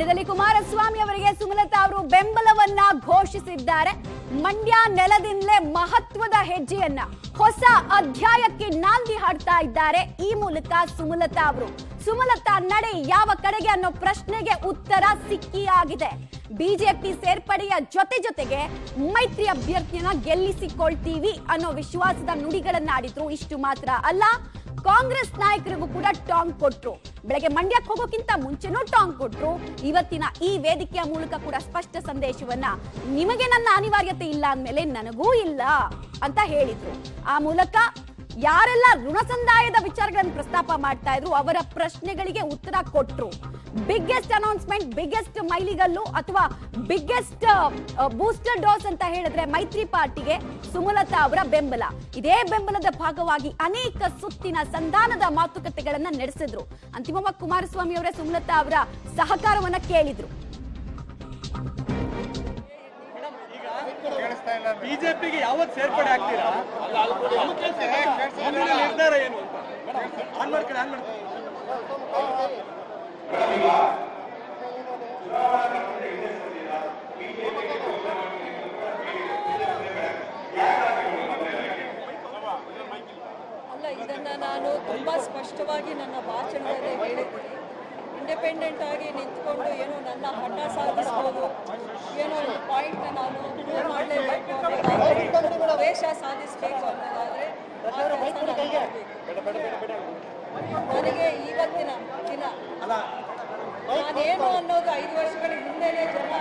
ಮಂಡ್ಯದಲ್ಲಿ ಕುಮಾರಸ್ವಾಮಿ ಅವರಿಗೆ ಸುಮಲತಾ ಅವರು ಬೆಂಬಲವನ್ನ ಘೋಷಿಸಿದ್ದಾರೆ. ಮಂಡ್ಯ ನೆಲದಿಂದಲೇ ಮಹತ್ವದ ಹೆಜ್ಜೆಯನ್ನ ಹೊಸ ಅಧ್ಯಾಯಕ್ಕೆ ನಾಂದಿ ಹಾಡ್ತಾ ಇದ್ದಾರೆ ಈ ಮೂಲಕ ಸುಮಲತಾ ಅವರು. ಸುಮಲತಾ ನಡೆ ಯಾವ ಕಡೆಗೆ ಅನ್ನೋ ಪ್ರಶ್ನೆಗೆ ಉತ್ತರ ಸಿಕ್ಕಿಯಾಗಿದೆ. ಬಿಜೆಪಿ ಸೇರ್ಪಡೆಯ ಜೊತೆಗೆ ಮೈತ್ರಿ ಅಭ್ಯರ್ಥಿಯನ್ನ ಗೆಲ್ಲಿಸಿಕೊಳ್ತೀವಿ ಅನ್ನೋ ವಿಶ್ವಾಸದ ನುಡಿಗಳನ್ನಾಡಿದ್ರು. ಇಷ್ಟು ಮಾತ್ರ ಅಲ್ಲ, ಕಾಂಗ್ರೆಸ್ ನಾಯಕರಿಗೂ ಕೂಡ ಟಾಂಗ್ ಕೊಟ್ರು. ಬೆಳಗ್ಗೆ ಮಂಡ್ಯಕ್ಕೆ ಹೋಗೋಕ್ಕಿಂತ ಮುಂಚೆನೂ ಟಾಂಗ್ ಕೊಟ್ರು. ಇವತ್ತಿನ ಈ ವೇದಿಕೆಯ ಮೂಲಕ ಕೂಡ ಸ್ಪಷ್ಟ ಸಂದೇಶವನ್ನ, ನಿಮಗೆ ನನ್ನ ಅನಿವಾರ್ಯತೆ ಇಲ್ಲ ಅಂದ್ಮೇಲೆ ನನಗೂ ಇಲ್ಲ ಅಂತ ಹೇಳಿದ್ರು. ಆ ಮೂಲಕ ಯಾರೆಲ್ಲ ಋಣ ಸಂದಾಯದ ವಿಚಾರಗಳನ್ನು ಪ್ರಸ್ತಾಪ ಮಾಡ್ತಾ ಇದ್ರು ಅವರ ಪ್ರಶ್ನೆಗಳಿಗೆ ಉತ್ತರ ಕೊಟ್ರು. ಬಿಗ್ಗೆಸ್ಟ್ ಅನೌನ್ಸ್ಮೆಂಟ್, ಬಿಗ್ಗೆಸ್ಟ್ ಮೈಲಿಗಲ್ಲು ಅಥವಾ ಬಿಗ್ಗೆಸ್ಟ್ ಬೂಸ್ಟರ್ ಡೋಸ್ ಅಂತ ಹೇಳಿದ್ರೆ ಮೈತ್ರಿ ಪಾರ್ಟಿಗೆ ಸುಮಲತಾ ಅವರ ಬೆಂಬಲ. ಇದೇ ಬೆಂಬಲದ ಭಾಗವಾಗಿ ಅನೇಕ ಸುತ್ತಿನ ಸಂಧಾನದ ಮಾತುಕತೆಗಳನ್ನ ನಡೆಸಿದ್ರು. ಅಂತಿಮವಾಗಿ ಕುಮಾರಸ್ವಾಮಿ ಅವರೇ ಸುಮಲತಾ ಅವರ ಸಹಕಾರವನ್ನ ಕೇಳಿದ್ರು. ಬಿಜೆಪಿಗೆ ಯಾವತ್ತು ಸೇರ್ಪಡೆ ಆಗ್ತೀರಾ? ನಿರ್ಧಾರ ಏನು ಅಂತ ಅಲ್ಲ, ಇದನ್ನ ನಾನು ತುಂಬಾ ಸ್ಪಷ್ಟವಾಗಿ ನನ್ನ ಭಾಷಣದಲ್ಲಿ ಹೇಳಿದ್ದೀನಿ. ಇಂಡಿಪೆಂಡೆಂಟ್ ಆಗಿ ನಿಂತ್ಕೊಂಡು ಏನೋ ನನ್ನ ಹಠ ಸಾಧಿಸ್ಬೋದು, ಏನೋ ಪಾಯಿಂಟ್ನ ನಾನು ಪ್ರೂವ್ ಮಾಡಲೇಬೇಕು ಅನ್ನೋದಾದರೆ, ದ್ವೇಷ ಸಾಧಿಸಬೇಕು ಅನ್ನೋದಾದರೆ ಆ ಕೆಲಸ ನಾನು ಮಾಡಬೇಕು. ನನಗೆ ಇವತ್ತಿನ ದಿನ ನಾನೇನು ಅನ್ನೋದು 5 ವರ್ಷಗಳ ಹಿಂದೆಯೇ ಜನ